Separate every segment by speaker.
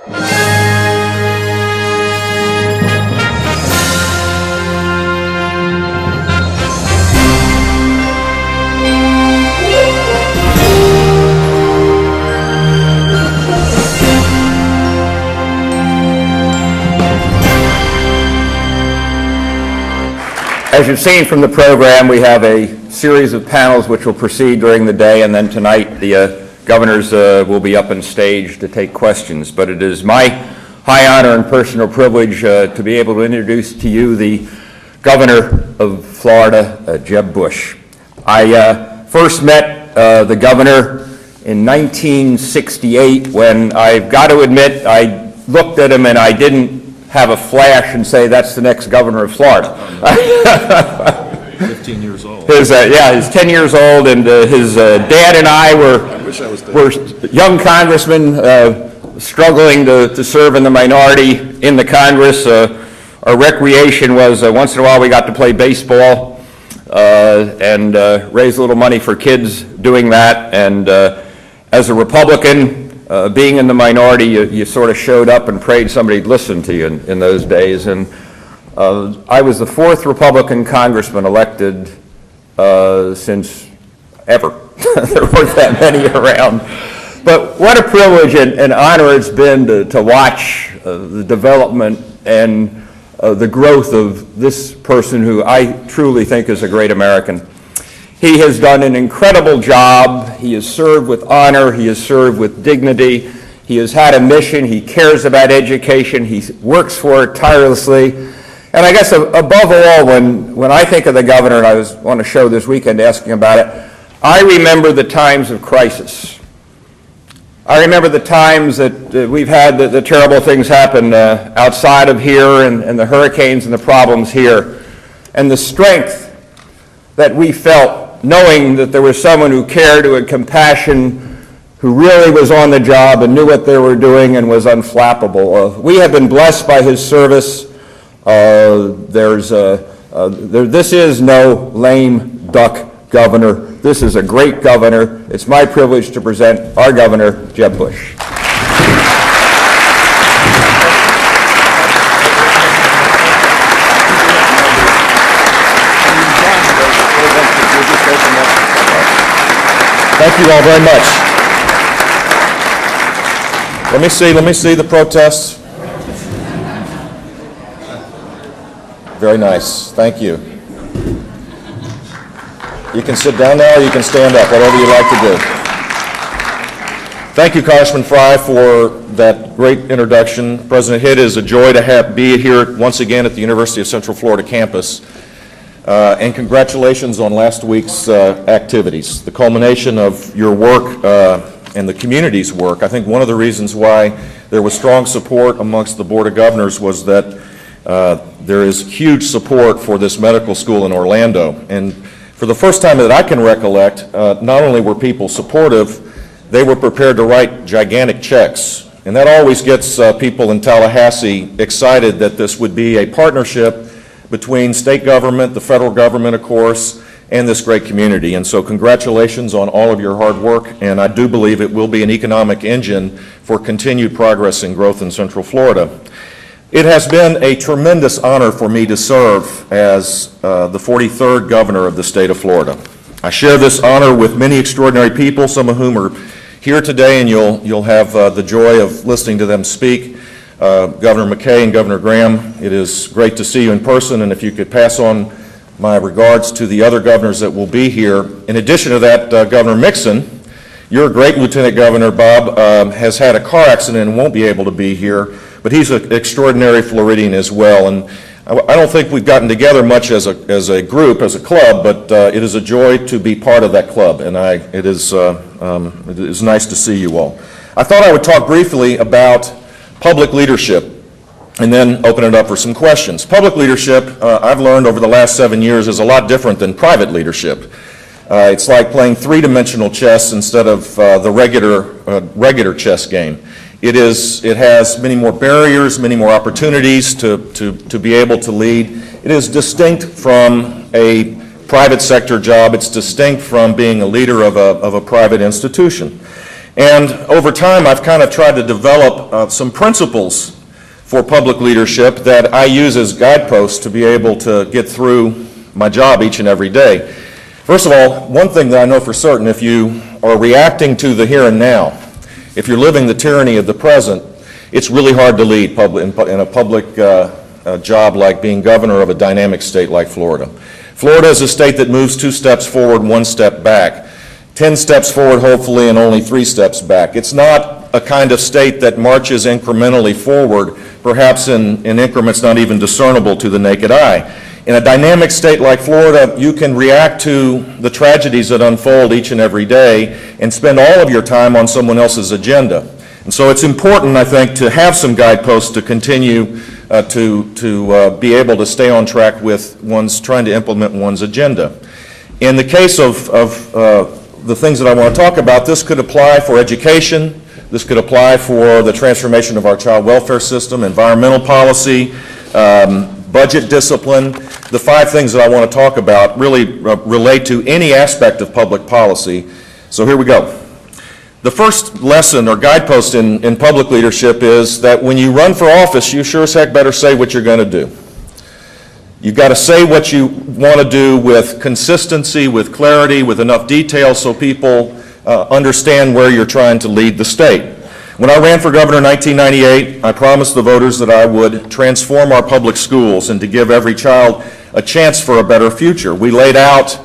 Speaker 1: As you've seen from the program, we have a series of panels which will proceed during the day, and then tonight the governors will be up on stage to take questions. But it is my high honor and personal privilege to be able to introduce to you the Governor of Florida, Jeb Bush. I first met the governor in 1968 when, I've got to admit, I looked at him and I didn't have a flash and say, that's the next governor of Florida.
Speaker 2: 15 years old.
Speaker 1: He's 10 years old, and his dad and I were young congressmen struggling to serve in the minority in the Congress. Our recreation was once in a while we got to play baseball and raise a little money for kids doing that. And as a Republican, being in the minority, you sort of showed up and prayed somebody'd listen to you in those days. And I was the fourth Republican congressman elected since ever. There weren't that many around. But what a privilege and honor it's been to watch the development and the growth of this person who I truly think is a great American. He has done an incredible job. He has served with honor. He has served with dignity. He has had a mission. He cares about education. He works for it tirelessly. And I guess above all, when I think of the governor, and I was on a show this weekend asking about it, I remember the times of crisis. I remember the times that we've had the terrible things happen outside of here, and the hurricanes and the problems here, and the strength that we felt knowing that there was someone who cared, who had compassion, who really was on the job and knew what they were doing and was unflappable. We have been blessed by his service. This is no lame duck governor. This is a great governor. It's my privilege to present our governor, Jeb Bush.
Speaker 2: Thank you all very much. Let me see the protests. Very nice. Thank you. You can sit down now or you can stand up, whatever you'd like to do. Thank you, Congressman Frey, for that great introduction. President Hitt, it is a joy to be here once again at the University of Central Florida campus. And congratulations on last week's activities, the culmination of your work and the community's work. I think one of the reasons why there was strong support amongst the Board of Governors was that there is huge support for this medical school in Orlando. And for the first time that I can recollect, not only were people supportive, they were prepared to write gigantic checks. And that always gets people in Tallahassee excited that this would be a partnership between state government, the federal government, of course, and this great community. And so congratulations on all of your hard work, and I do believe it will be an economic engine for continued progress and growth in Central Florida. It has been a tremendous honor for me to serve as the 43rd governor of the state of Florida. I share this honor with many extraordinary people, some of whom are here today, and you'll have the joy of listening to them speak. Governor McKay and Governor Graham, it is great to see you in person, and if you could pass on my regards to the other governors that will be here. In addition to that, Governor Mixon, your great Lieutenant Governor, Bob, has had a car accident and won't be able to be here, but he's an extraordinary Floridian as well. And I don't think we've gotten together much as a group, as a club, but it is a joy to be part of that club, and it is nice to see you all. I thought I would talk briefly about public leadership and then open it up for some questions. Public leadership, I've learned over the last 7 years, is a lot different than private leadership. It's like playing three-dimensional chess instead of the regular chess game. It has many more barriers, many more opportunities to be able to lead. It is distinct from a private sector job. It's distinct from being a leader of a private institution. And over time, I've kind of tried to develop some principles for public leadership that I use as guideposts to be able to get through my job each and every day. First of all, one thing that I know for certain, if you are reacting to the here and now, if you're living the tyranny of the present, it's really hard to lead in a public job like being governor of a dynamic state like Florida. Florida is a state that moves 2 steps forward, 1 step back. 10 steps forward, hopefully, and only 3 steps back. It's not a kind of state that marches incrementally forward, perhaps in increments not even discernible to the naked eye. In a dynamic state like Florida, you can react to the tragedies that unfold each and every day and spend all of your time on someone else's agenda. And so it's important, I think, to have some guideposts to continue to be able to stay on track with trying to implement one's agenda. In the case of the things that I want to talk about, this could apply for education, this could apply for the transformation of our child welfare system, environmental policy, budget discipline. The 5 things that I want to talk about really relate to any aspect of public policy. So here we go. The first lesson or guidepost in public leadership is that when you run for office, you sure as heck better say what you're going to do. You've got to say what you want to do with consistency, with clarity, with enough detail so people understand where you're trying to lead the state. When I ran for governor in 1998, I promised the voters that I would transform our public schools and to give every child a chance for a better future. We laid out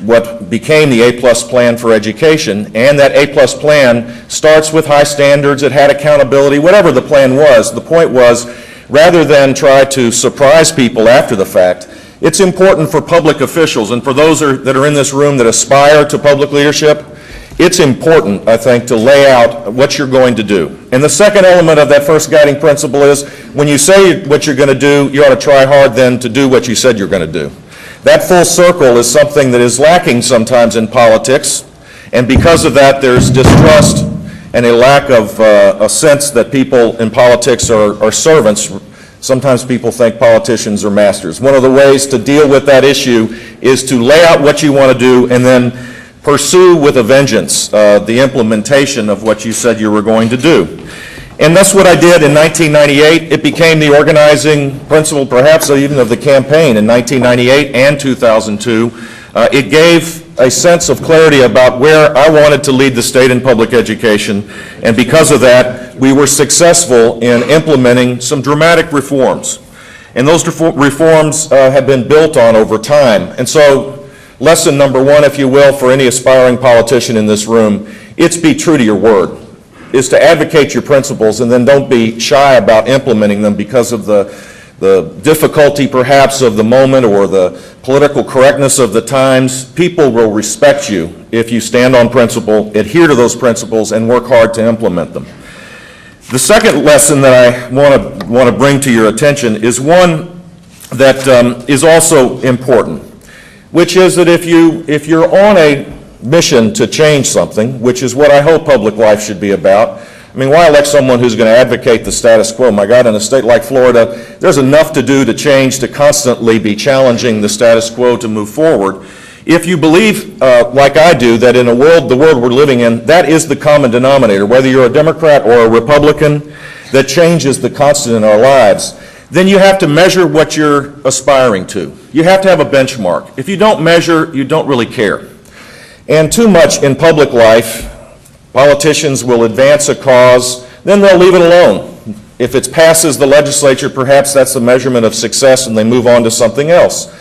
Speaker 2: what became the A+ plan for education, and that A+ plan starts with high standards. It had accountability, whatever the plan was. The point was, rather than try to surprise people after the fact, it's important for public officials and for those that are in this room that aspire to public leadership, it's important, I think, to lay out what you're going to do. And the second element of that first guiding principle is when you say what you're going to do, you ought to try hard then to do what you said you're going to do. That full circle is something that is lacking sometimes in politics, and because of that there's distrust and a lack of a sense that people in politics are servants. Sometimes people think politicians are masters. One of the ways to deal with that issue is to lay out what you want to do and then pursue with a vengeance the implementation of what you said you were going to do. And that's what I did in 1998. It became the organizing principle, perhaps even of the campaign in 1998 and 2002. It gave a sense of clarity about where I wanted to lead the state in public education, and because of that, we were successful in implementing some dramatic reforms. And those reforms have been built on over time. And so, lesson number 1, if you will, for any aspiring politician in this room, it's be true to your word. Is to advocate your principles and then don't be shy about implementing them because of the difficulty perhaps of the moment or the political correctness of the times. People will respect you if you stand on principle, adhere to those principles, and work hard to implement them. The second lesson that I want to bring to your attention is one that is also important, which is that if you're on a mission to change something, which is what I hope public life should be about. I mean, why elect someone who's going to advocate the status quo? My God, in a state like Florida, there's enough to do to change, to constantly be challenging the status quo to move forward. If you believe, like I do, that in the world we're living in, that is the common denominator, whether you're a Democrat or a Republican, that change is the constant in our lives, then you have to measure what you're aspiring to. You have to have a benchmark. If you don't measure, you don't really care. And too much in public life, politicians will advance a cause, then they'll leave it alone. If it passes the legislature, perhaps that's the measurement of success and they move on to something else.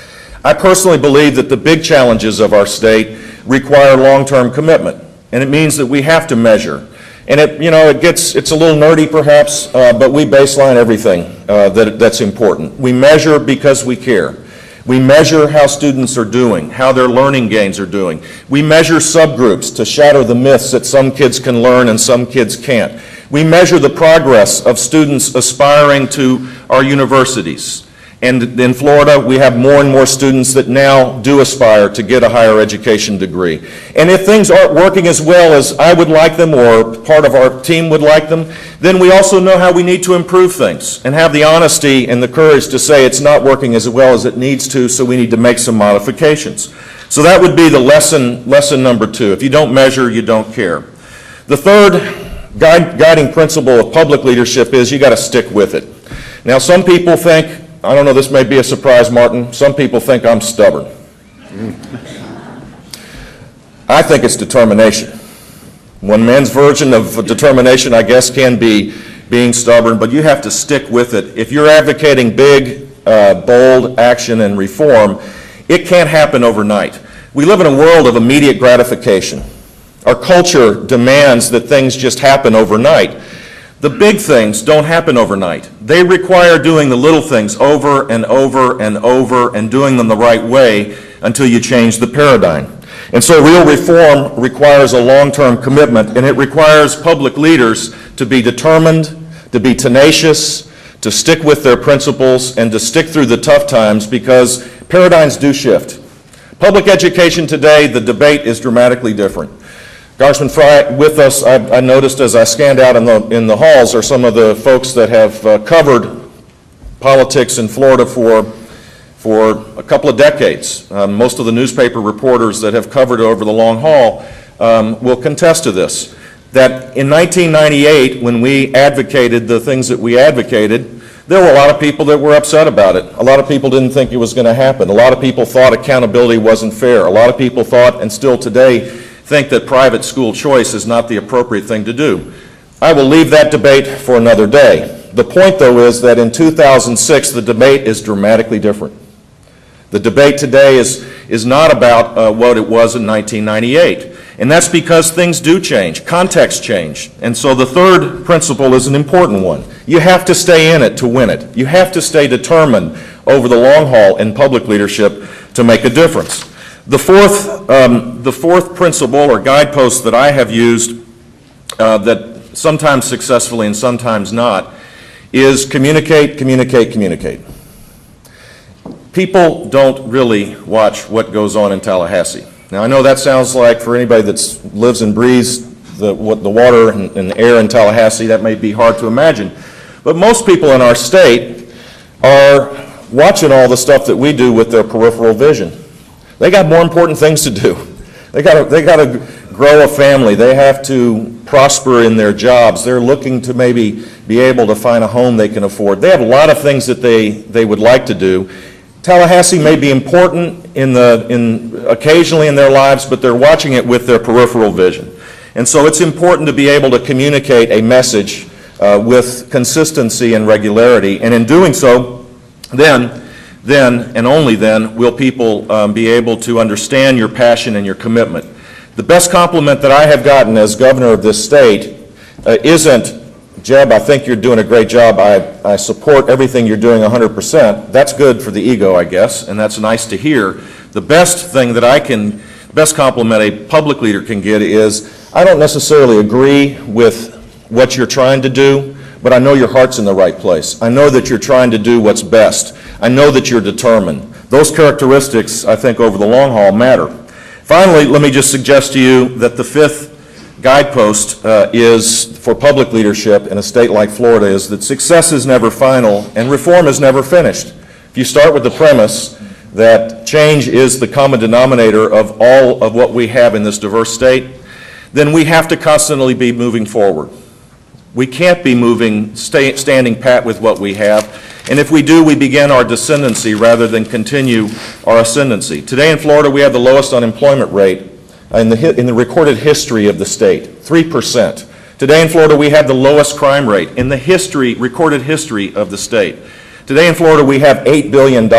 Speaker 2: I personally believe that the big challenges of our state require long-term commitment, and it means that we have to measure. And it's a little nerdy perhaps, but we baseline everything that's important. We measure because we care. We measure how students are doing, how their learning gains are doing. We measure subgroups to shatter the myths that some kids can learn and some kids can't. We measure the progress of students aspiring to our universities. And in Florida, we have more and more students that now do aspire to get a higher education degree. And if things aren't working as well as I would like them or part of our team would like them, then we also know how we need to improve things and have the honesty and the courage to say it's not working as well as it needs to, so we need to make some modifications. So that would be the lesson number 2. If you don't measure, you don't care. The third guiding principle of public leadership is you got to stick with it. Now, some people think, I don't know, this may be a surprise, Martin, some people think I'm stubborn. I think it's determination. One man's version of determination, I guess, can be being stubborn, but you have to stick with it. If you're advocating big, bold action and reform, it can't happen overnight. We live in a world of immediate gratification. Our culture demands that things just happen overnight. The big things don't happen overnight. They require doing the little things over and over and over and doing them the right way until you change the paradigm. And so real reform requires a long-term commitment, and it requires public leaders to be determined, to be tenacious, to stick with their principles, and to stick through the tough times, because paradigms do shift. Public education today, the debate is dramatically different. Congressman Frey, with us, I noticed as I scanned out in the halls are some of the folks that have covered politics in Florida for a couple of decades. Most of the newspaper reporters that have covered it over the long haul will contest to this, that in 1998, when we advocated the things that we advocated, there were a lot of people that were upset about it. A lot of people didn't think it was going to happen. A lot of people thought accountability wasn't fair. A lot of people thought, and still today, think that private school choice is not the appropriate thing to do. I will leave that debate for another day. The point, though, is that in 2006, the debate is dramatically different. The debate today is not about what it was in 1998. And that's because things do change, context change. And so the third principle is an important one. You have to stay in it to win it. You have to stay determined over the long haul in public leadership to make a difference. The fourth principle or guidepost that I have used that sometimes successfully and sometimes not is communicate, communicate, communicate. People don't really watch what goes on in Tallahassee. Now, I know that sounds like, for anybody that lives and breathes the water and air in Tallahassee, that may be hard to imagine. But most people in our state are watching all the stuff that we do with their peripheral vision. They got more important things to do. They got to grow a family. They have to prosper in their jobs. They're looking to maybe be able to find a home they can afford. They have a lot of things that they would like to do. Tallahassee may be important occasionally in their lives, but they're watching it with their peripheral vision. And so it's important to be able to communicate a message with consistency and regularity. And in doing so, then and only then will people be able to understand your passion and your commitment. The best compliment that I have gotten as governor of this state isn't, Jeb, I think you're doing a great job. I support everything you're doing 100%. That's good for the ego, I guess, and that's nice to hear. The best thing that best compliment a public leader can get is, I don't necessarily agree with what you're trying to do, but I know your heart's in the right place. I know that you're trying to do what's best. I know that you're determined. Those characteristics, I think, over the long haul matter. Finally, let me just suggest to you that the fifth guidepost is for public leadership in a state like Florida is that success is never final and reform is never finished. If you start with the premise that change is the common denominator of all of what we have in this diverse state, then we have to constantly be moving forward. We can't be standing pat with what we have. And if we do, we begin our descendancy rather than continue our ascendancy. Today in Florida, we have the lowest unemployment rate in the recorded history of the state, 3%. Today in Florida, we have the lowest crime rate in the recorded history of the state. Today in Florida, we have $8 billion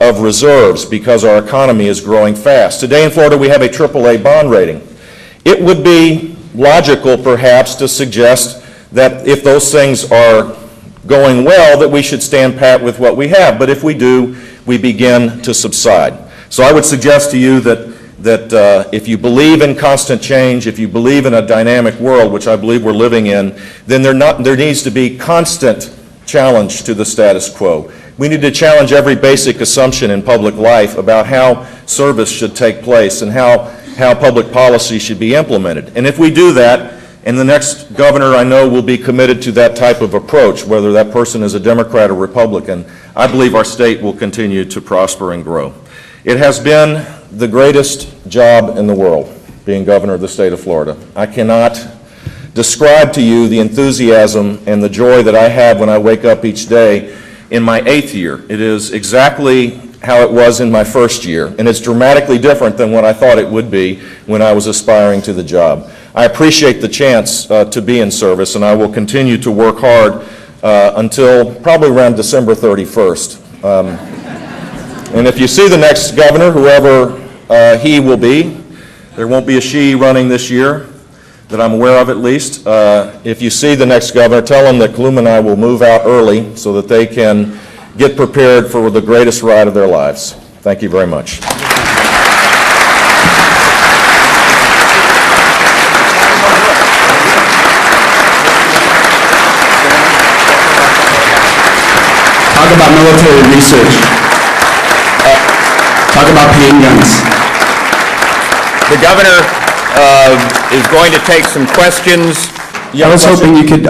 Speaker 2: of reserves because our economy is growing fast. Today in Florida, we have a AAA bond rating. It would be logical, perhaps, to suggest that if those things are going well, that we should stand pat with what we have. But if we do, we begin to subside. So I would suggest to you that if you believe in constant change, if you believe in a dynamic world, which I believe we're living in, then there needs to be constant challenge to the status quo. We need to challenge every basic assumption in public life about how service should take place and how public policy should be implemented. And if we do that, and the next governor I know will be committed to that type of approach, whether that person is a Democrat or Republican, I believe our state will continue to prosper and grow. It has been the greatest job in the world, being governor of the state of Florida. I cannot describe to you the enthusiasm and the joy that I have when I wake up each day in my 8th year. It is exactly how it was in my first year, and it's dramatically different than what I thought it would be when I was aspiring to the job. I appreciate the chance to be in service, and I will continue to work hard until probably around December 31st. And if you see the next governor, whoever he will be, there won't be a she running this year, that I'm aware of at least. If you see the next governor, tell them that Gloom and I will move out early so that they can get prepared for the greatest ride of their lives. Thank you very much.
Speaker 3: Talk about military research. Talk about handguns.
Speaker 1: The governor is going to take some questions.
Speaker 3: I was hoping you could,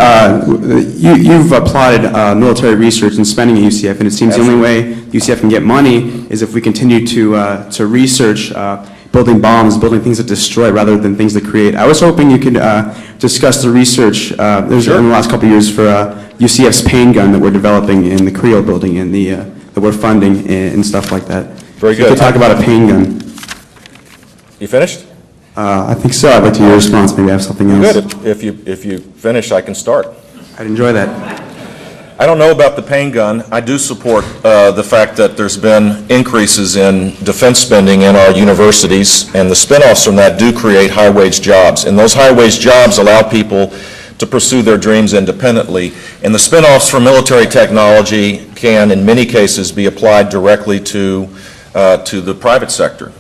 Speaker 3: you've applauded military research and spending at UCF, and it seems the only way UCF can get money is if we continue to research building bombs, building things that destroy rather than things that create. I was hoping you could discuss the research there's in the last couple of years for UCF's pain gun that we're developing in the Creel building and that we're funding and stuff like that.
Speaker 2: Very good.
Speaker 3: You could talk about a pain gun.
Speaker 2: You finished?
Speaker 3: I think so. I'd like to hear your response. Maybe I have something else.
Speaker 2: Good. If you finish, I can start.
Speaker 3: I'd enjoy that.
Speaker 2: I don't know about the pain gun. I do support the fact that there's been increases in defense spending in our universities, and the spinoffs from that do create high-wage jobs. And those high-wage jobs allow people to pursue their dreams independently. And the spinoffs from military technology can, in many cases, be applied directly to the private sector.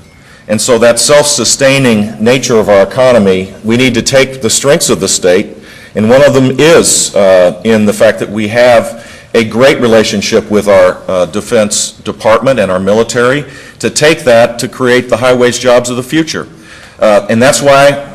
Speaker 2: And so that self-sustaining nature of our economy, we need to take the strengths of the state, and one of them is in the fact that we have a great relationship with our Defense Department and our military, to take that to create the high-wage jobs of the future. And that's why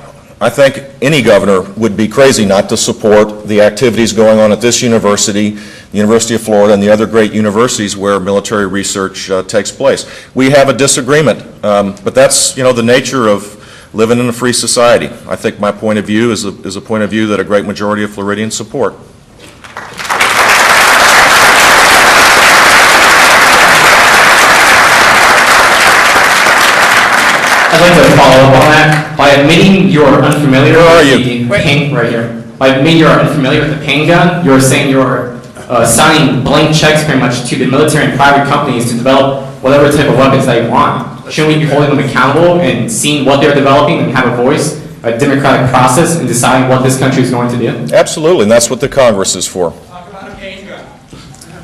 Speaker 2: I think any governor would be crazy not to support the activities going on at this university, the University of Florida, and the other great universities where military research takes place. We have a disagreement, but that's, the nature of living in a free society. I think my point of view is a point of view that a great majority of Floridians support.
Speaker 4: I'd like to follow up on that. By admitting you're unfamiliar
Speaker 2: Where are
Speaker 4: with
Speaker 2: you?
Speaker 4: the pain, right here. By admitting you're unfamiliar with the pain gun, you're saying you're signing blank checks pretty much to the military and private companies to develop whatever type of weapons they want. Shouldn't we be holding them accountable and seeing what they're developing and have a voice, a democratic process in deciding what this country is going to do?
Speaker 2: Absolutely, and that's what the Congress is for.
Speaker 5: Talk about a pain gun.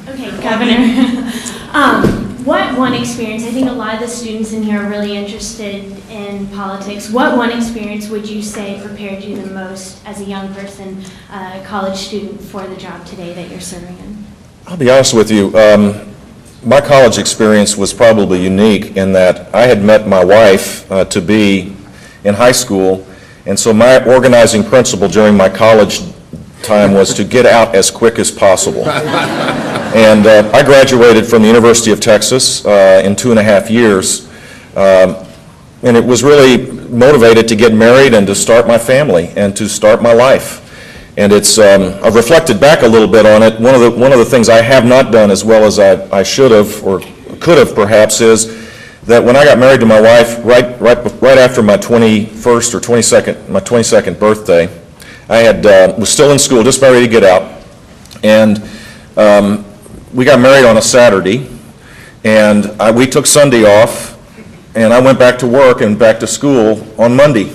Speaker 6: Okay, Governor. What one experience, I think a lot of the students in here are really interested in politics. What one experience would you say prepared you the most as a young person, a college student, for the job today that you're serving in?
Speaker 2: I'll be honest with you. My college experience was probably unique in that I had met my wife to be in high school, and so my organizing principle during my college time was to get out as quick as possible. And I graduated from the University of Texas in 2.5 years, and it was really motivated to get married and to start my family and to start my life. And it's, I've reflected back a little bit on it. One of the things I have not done as well as I should have or could have perhaps is that when I got married to my wife right after my 21st or 22nd birthday, I was still in school, just about ready to get out, and we got married on a Saturday, and we took Sunday off, and I went back to work and back to school on Monday.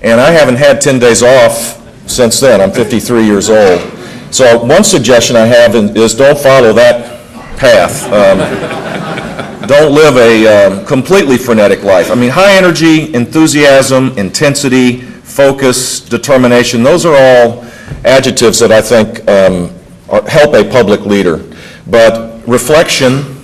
Speaker 2: And I haven't had 10 days off since then. I'm 53 years old. So one suggestion I have is don't follow that path. Don't live a completely frenetic life. I mean, high energy, enthusiasm, intensity, focus, determination, those are all adjectives that I think help a public leader. But reflection,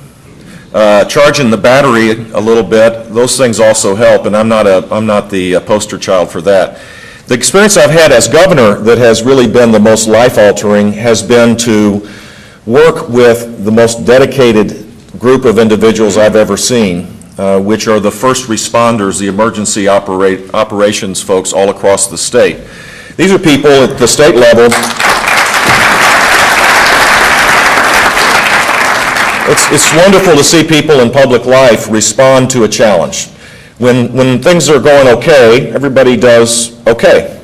Speaker 2: charging the battery a little bit, those things also help, and I'm not the poster child for that. The experience I've had as governor that has really been the most life-altering has been to work with the most dedicated group of individuals I've ever seen, which are the first responders, the emergency operations folks all across the state. These are people at the state level. It's wonderful to see people in public life respond to a challenge. When things are going okay, everybody does okay.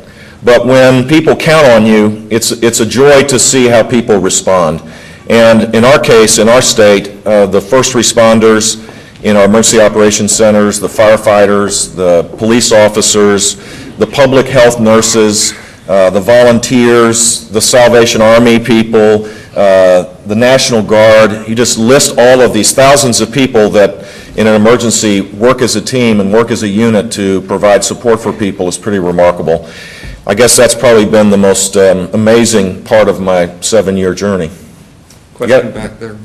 Speaker 2: But when people count on you, it's a joy to see how people respond. And in our case, in our state, the first responders in our emergency operations centers, the firefighters, the police officers, the public health nurses, the volunteers, the Salvation Army people, the National Guard. You just list all of these thousands of people that in an emergency work as a team and work as a unit to provide support for people is pretty remarkable. I guess that's probably been the most amazing part of my 7-year journey.
Speaker 5: Question back there.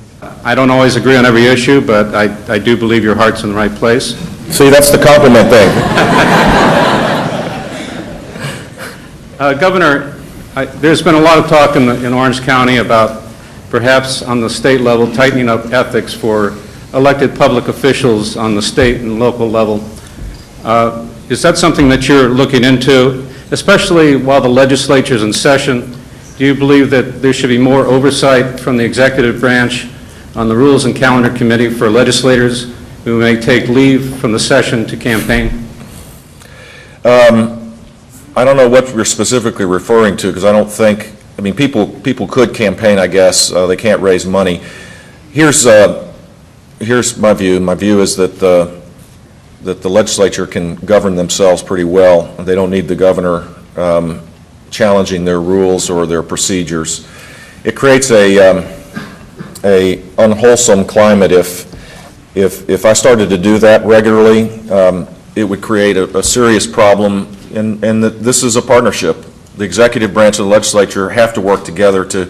Speaker 7: I don't always agree on every issue, but I do believe your heart's in the right place.
Speaker 2: See, that's the compliment thing.
Speaker 7: Governor, there's been a lot of talk in Orange County about perhaps on the state level tightening up ethics for elected public officials on the state and local level. Is that something that you're looking into, especially while the legislature's in session? Do you believe that there should be more oversight from the executive branch on the Rules and Calendar Committee for legislators who may take leave from the session to campaign?
Speaker 2: I don't know what you're specifically referring to, because I don't think, I mean, people could campaign, I guess. They can't raise money. Here's my view. My view is that the legislature can govern themselves pretty well. They don't need the governor challenging their rules or their procedures. It creates a unwholesome climate if I started to do that regularly. It would create a serious problem, and this is a partnership. The executive branch of the legislature have to work together to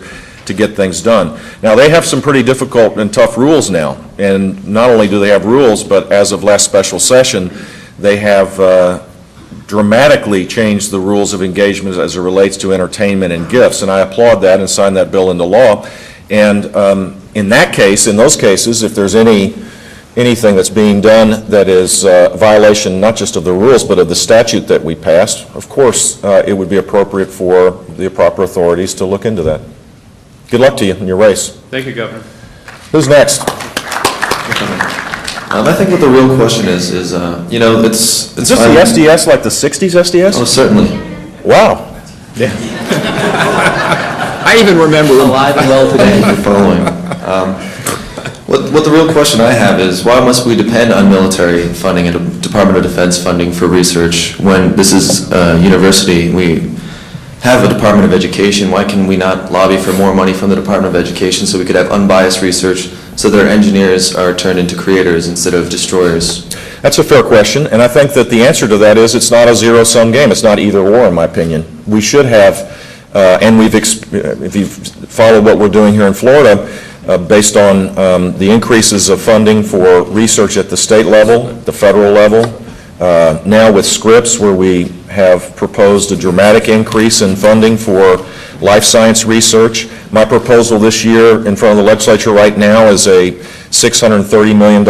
Speaker 2: get things done. Now, they have some pretty difficult and tough rules now, and not only do they have rules, but as of last special session, they have dramatically changed the rules of engagement as it relates to entertainment and gifts, and I applaud that and signed that bill into law. And in those cases, if there's anything that's being done that is a violation not just of the rules but of the statute that we passed, of course it would be appropriate for the proper authorities to look into that. Good luck to you in your race.
Speaker 7: Thank you, Governor.
Speaker 2: Who's next?
Speaker 8: I think what the real question is you know, it's...
Speaker 2: Is this the SDS, like the 60s SDS?
Speaker 8: Oh, certainly.
Speaker 2: Wow. Yeah.
Speaker 5: I even remember them.
Speaker 8: Alive and well today. You're following. What the real question I have is, why must we depend on military funding and Department of Defense funding for research when this is a university? We have a Department of Education. Why can we not lobby for more money from the Department of Education so we could have unbiased research so that our engineers are turned into creators instead of destroyers?
Speaker 2: That's a fair question, and I think that the answer to that is it's not a zero-sum game. It's not either or, in my opinion. We should have, and if you follow what we're doing here in Florida, based on the increases of funding for research at the state level, the federal level, now with Scripps, where we have proposed a dramatic increase in funding for life science research. My proposal this year in front of the legislature right now is a $630 million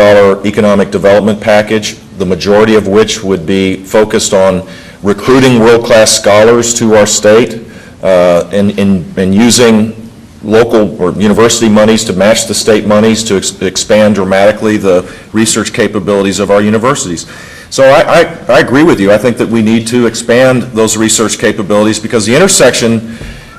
Speaker 2: economic development package, the majority of which would be focused on recruiting world-class scholars to our state and using local or university monies to match the state monies to expand dramatically the research capabilities of our universities. So I agree with you. I think that we need to expand those research capabilities because the intersection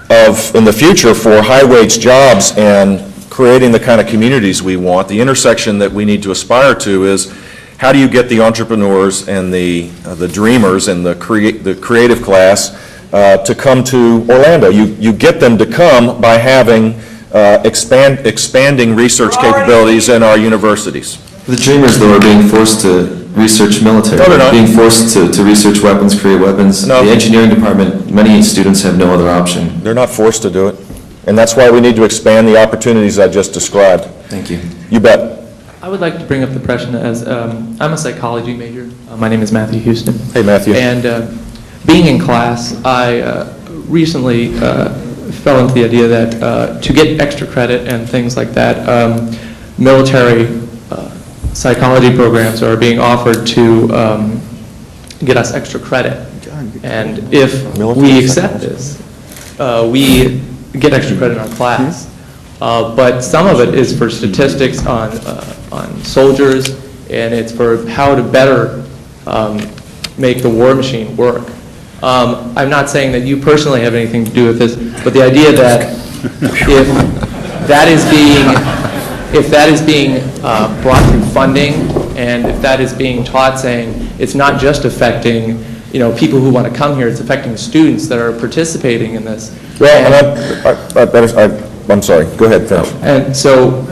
Speaker 2: of, in the future, for high-wage jobs and creating the kind of communities we want, the intersection that we need to aspire to is how do you get the entrepreneurs and the dreamers and the creative class to come to Orlando. You get them to come by having expanding research capabilities in our universities.
Speaker 8: The dreamers, though, are being forced to research military.
Speaker 2: No, they're not.
Speaker 8: Being forced to research weapons, create weapons.
Speaker 2: No.
Speaker 8: The engineering department, many students have no other option.
Speaker 2: They're not forced to do it. And that's why we need to expand the opportunities I just described.
Speaker 8: Thank you.
Speaker 2: You bet.
Speaker 9: I would like to bring up the question as I'm a psychology major. My name is Matthew Houston.
Speaker 2: Hey, Matthew.
Speaker 9: And being in class, I recently fell into the idea that to get extra credit and things like that, military psychology programs are being offered to get us extra credit. And if we accept this, we get extra credit in our class. But some of it is for statistics on soldiers, and it's for how to better make the war machine work. I'm not saying that you personally have anything to do with this, but the idea that if that is being brought through funding, and if that is being taught, saying it's not just affecting people who want to come here, it's affecting students that are participating in this.
Speaker 2: Well, I'm sorry, go ahead, finish.
Speaker 9: And so,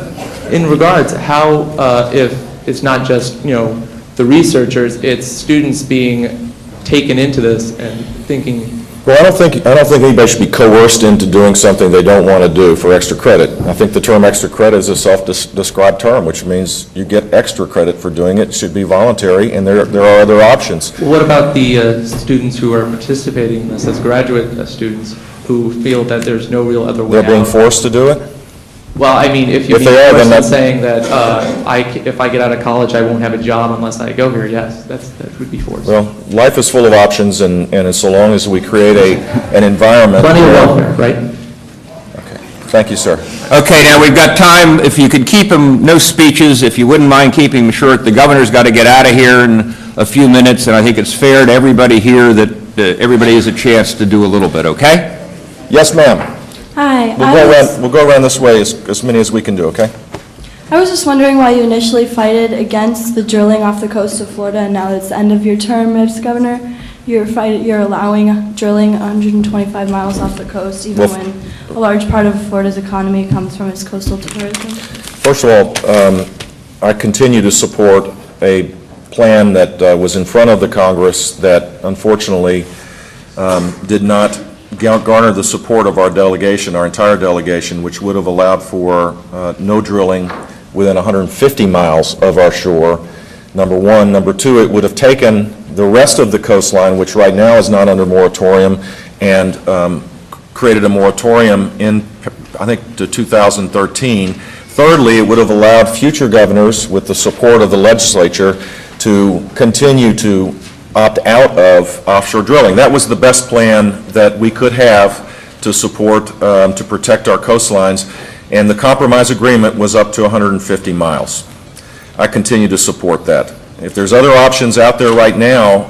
Speaker 9: in regards, how if it's not just the researchers, it's students being taken into this and thinking.
Speaker 2: Well, I don't think anybody should be coerced into doing something they don't want to do for extra credit. I think the term extra credit is a self-described term, which means you get extra credit for doing it. It should be voluntary, and there are other options.
Speaker 9: Well, what about the students who are participating in this as graduate students who feel that there's no real other way out?
Speaker 2: They're being forced to do it?
Speaker 9: Well, I mean, if you're saying that if I get out of college, I won't have a job unless I go here, yes, that would be forced.
Speaker 2: Well, life is full of options, and so long as we create an environment.
Speaker 9: Plenty of welfare, right?
Speaker 2: Okay. Thank you, sir.
Speaker 1: Okay, now we've got time. If you could keep them, no speeches, if you wouldn't mind keeping them short. The governor's got to get out of here in a few minutes, and I think it's fair to everybody here that everybody has a chance to do a little bit, okay?
Speaker 2: Yes, ma'am.
Speaker 10: Hi.
Speaker 2: We'll go around this way as many as we can do, okay?
Speaker 10: I was just wondering why you initially fighted against the drilling off the coast of Florida, and now it's the end of your term as governor. You're allowing drilling 125 miles off the coast, even when a large part of Florida's economy comes from its coastal tourism.
Speaker 2: First of all, I continue to support a plan that was in front of the Congress that unfortunately did not garner the support of our delegation, our entire delegation, which would have allowed for no drilling within 150 miles of our shore, number one. Number two, it would have taken the rest of the coastline, which right now is not under moratorium, and created a moratorium in, I think, to 2013. Thirdly, it would have allowed future governors, with the support of the legislature, to continue to opt out of offshore drilling. That was the best plan that we could have to support, to protect our coastlines, and the compromise agreement was up to 150 miles. I continue to support that. If there's other options out there right now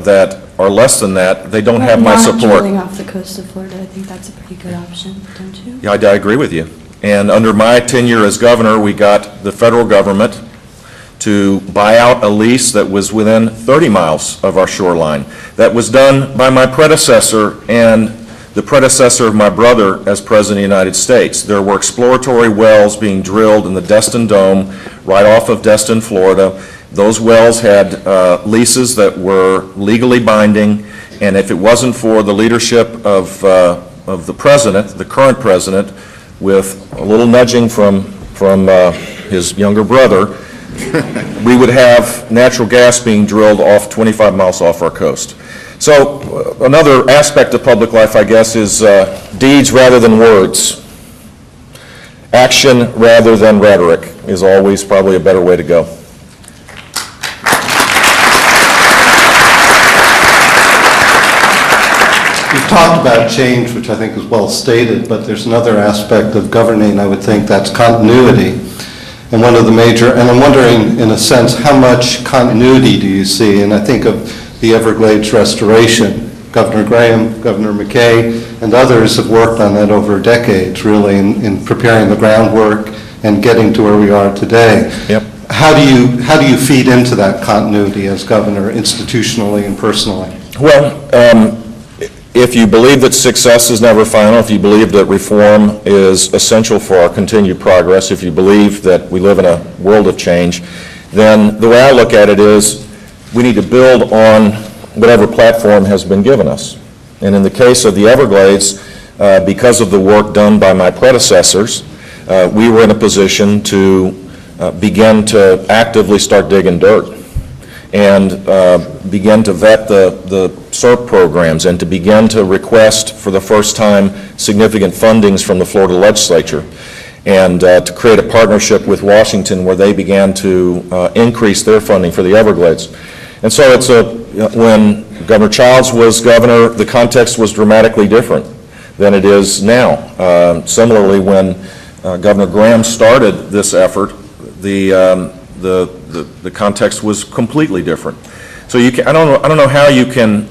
Speaker 2: that are less than that, they don't have my support.
Speaker 10: Not drilling off the coast of Florida, I think that's a pretty good option, don't you?
Speaker 2: Yeah, I agree with you. And under my tenure as governor, we got the federal government to buy out a lease that was within 30 miles of our shoreline. That was done by my predecessor and the predecessor of my brother as President of the United States. There were exploratory wells being drilled in the Destin Dome right off of Destin, Florida. Those wells had leases that were legally binding, and if it wasn't for the leadership of the president, the current president, with a little nudging from his younger brother, we would have natural gas being drilled off 25 miles off our coast. So another aspect of public life, I guess, is deeds rather than words. Action rather than rhetoric is always probably a better way to go.
Speaker 11: You've talked about change, which I think is well stated, but there's another aspect of governing, I would think, that's continuity. And one of the major, and I'm wondering, in a sense, how much continuity do you see? And I think of the Everglades restoration. Governor Graham, Governor McKay, and others have worked on that over decades, really, in preparing the groundwork and getting to where we are today.
Speaker 2: Yep.
Speaker 11: How do you feed into that continuity as governor, institutionally and personally?
Speaker 2: Well, if you believe that success is never final, if you believe that reform is essential for our continued progress, if you believe that we live in a world of change, then the way I look at it is we need to build on whatever platform has been given us. And in the case of the Everglades, because of the work done by my predecessors, we were in a position to begin to actively start digging dirt and begin to vet the SERP programs and to begin to request for the first time significant fundings from the Florida legislature, and to create a partnership with Washington where they began to increase their funding for the Everglades. And so when Governor Childs was governor, the context was dramatically different than it is now. Similarly, when Governor Graham started this effort, the context was completely different. So I don't know how you can.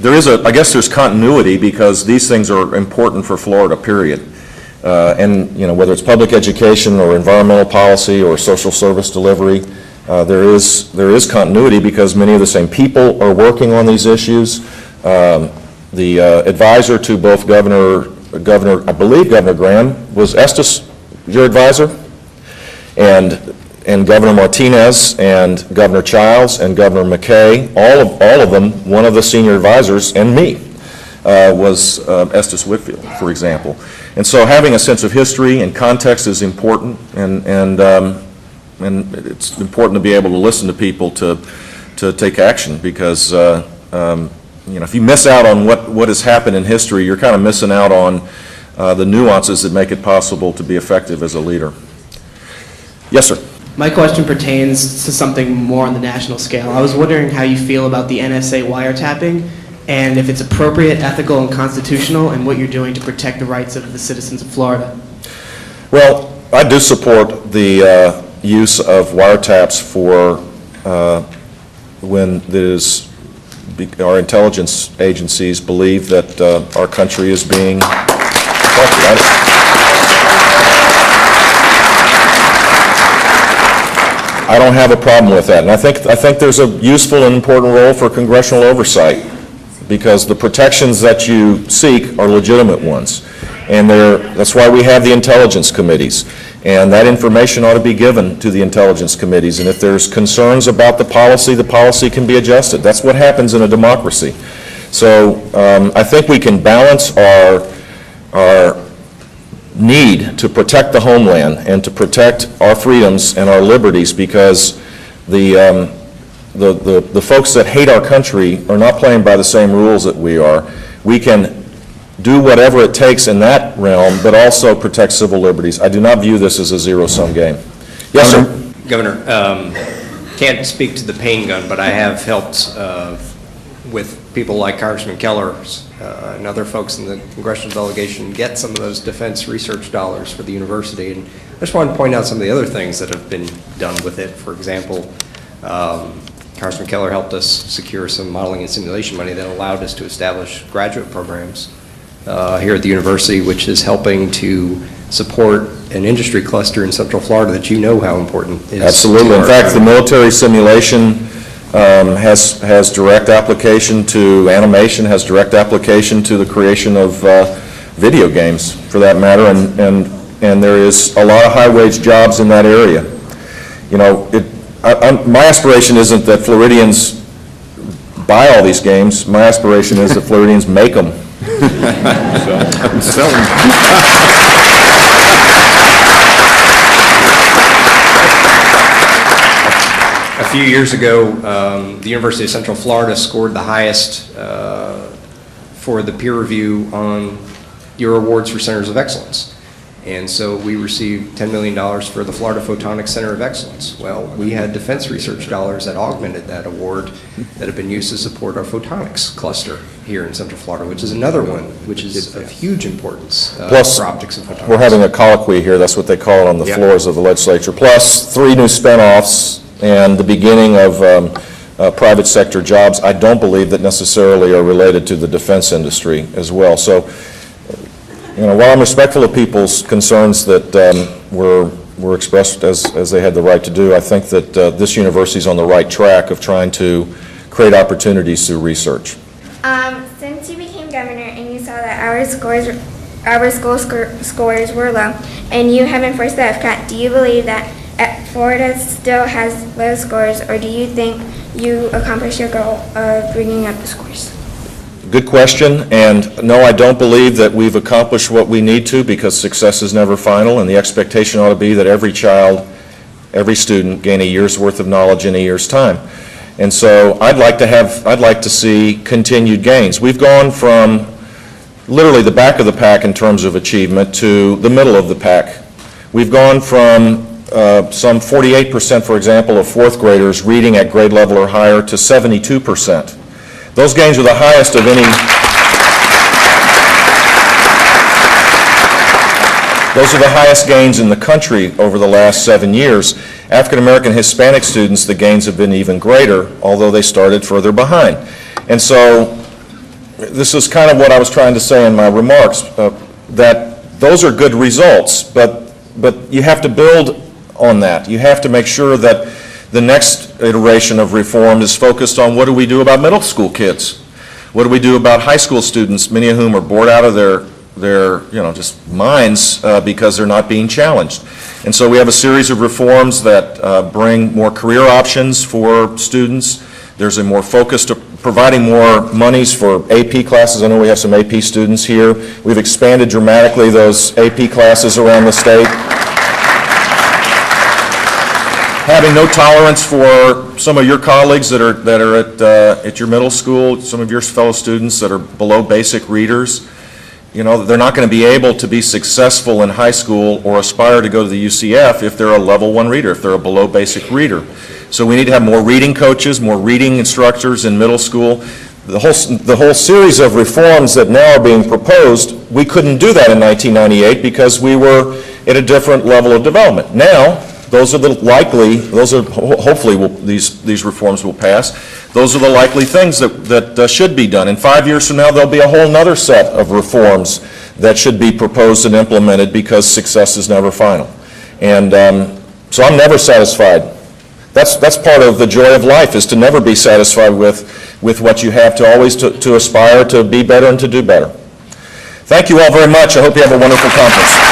Speaker 2: I guess there's continuity because these things are important for Florida, period. And whether it's public education or environmental policy or social service delivery, there is continuity because many of the same people are working on these issues. The advisor to both I believe Governor Graham was Estes, your advisor, and Governor Martinez and Governor Childs and Governor McKay, all of them, one of the senior advisors, and me, was Estes Whitfield, for example. And so having a sense of history and context is important, and it's important to be able to listen to people to take action because if you miss out on what has happened in history, you're kind of missing out on the nuances that make it possible to be effective as a leader. Yes, sir.
Speaker 12: My question pertains to something more on the national scale. I was wondering how you feel about the NSA wiretapping and if it's appropriate, ethical, and constitutional, and what you're doing to protect the rights of the citizens of Florida.
Speaker 2: Well, I do support the use of wiretaps for when our intelligence agencies believe that our country is being protected. I don't have a problem with that, and I think there's a useful and important role for congressional oversight because the protections that you seek are legitimate ones, and that's why we have the intelligence committees, and that information ought to be given to the intelligence committees, and if there's concerns about the policy can be adjusted. That's what happens in a democracy. So I think we can balance our need to protect the homeland and to protect our freedoms and our liberties because the folks that hate our country are not playing by the same rules that we are. We can do whatever it takes in that realm, but also protect civil liberties. I do not view this as a zero-sum game. Yes, sir.
Speaker 13: Governor, can't speak to the pain gun, but I have helped with people like Congressman Keller and other folks in the congressional delegation get some of those defense research dollars for the university. And I just wanted to point out some of the other things that have been done with it. For example, Congressman Keller helped us secure some modeling and simulation money that allowed us to establish graduate programs here at the university, which is helping to support an industry cluster in Central Florida that you know how important it is.
Speaker 2: Absolutely. In fact, the military simulation has direct application to animation, has direct application to the creation of video games, for that matter, and there is a lot of high-wage jobs in that area. My aspiration isn't that Floridians buy all these games. My aspiration is that Floridians make them.
Speaker 13: A few years ago, the University of Central Florida scored the highest for the peer review on your awards for Centers of Excellence. And so we received $10 million for the Florida Photonics Center of Excellence. Well, we had defense research dollars that augmented that award that have been used to support our photonics cluster here in Central Florida, which is another one which is of huge importance
Speaker 2: Plus,
Speaker 13: for optics and photonics.
Speaker 2: We're having a colloquy here, that's what they call it on the floors of the legislature, plus 3 new spinoffs and the beginning of private sector jobs. I don't believe that necessarily are related to the defense industry as well. So, while I'm respectful of people's concerns that were expressed as they had the right to do, I think that this university is on the right track of trying to create opportunities through research.
Speaker 14: Since you became governor and you saw that our school scores were low, and you have enforced the FCAT, do you believe that Florida still has low scores, or do you think you accomplished your goal of bringing up the scores?
Speaker 2: Good question, and no, I don't believe that we've accomplished what we need to because success is never final, and the expectation ought to be that every child, every student gain a year's worth of knowledge in a year's time. And so I'd like to see continued gains. We've gone from literally the back of the pack in terms of achievement to the middle of the pack. We've gone from some 48%, for example, of fourth graders reading at grade level or higher to 72%. Those gains are the highest of any. Those are the highest gains in the country over the last 7 years. African American Hispanic students, the gains have been even greater, although they started further behind. And so this is kind of what I was trying to say in my remarks, that those are good results, but you have to build on that. You have to make sure that the next iteration of reform is focused on what do we do about middle school kids? What do we do about high school students, many of whom are bored out of their just minds because they're not being challenged. And so we have a series of reforms that bring more career options for students. There's a more focused, providing more monies for AP classes. I know we have some AP students here. We've expanded dramatically those AP classes around the state. Having no tolerance for some of your colleagues that are at your middle school, some of your fellow students that are below basic readers. You know, they're not going to be able to be successful in high school or aspire to go to the UCF if they're a level 1 reader, if they're a below basic reader. So we need to have more reading coaches, more reading instructors in middle school. The whole series of reforms that now are being proposed, we couldn't do that in 1998 because we were at a different level of development. Now, hopefully these reforms will pass. Those are the likely things that should be done. In 5 years from now, there'll be a whole nother set of reforms that should be proposed and implemented because success is never final. And so I'm never satisfied. That's part of the joy of life, is to never be satisfied with what you have, to always to aspire to be better and to do better. Thank you all very much. I hope you have a wonderful conference.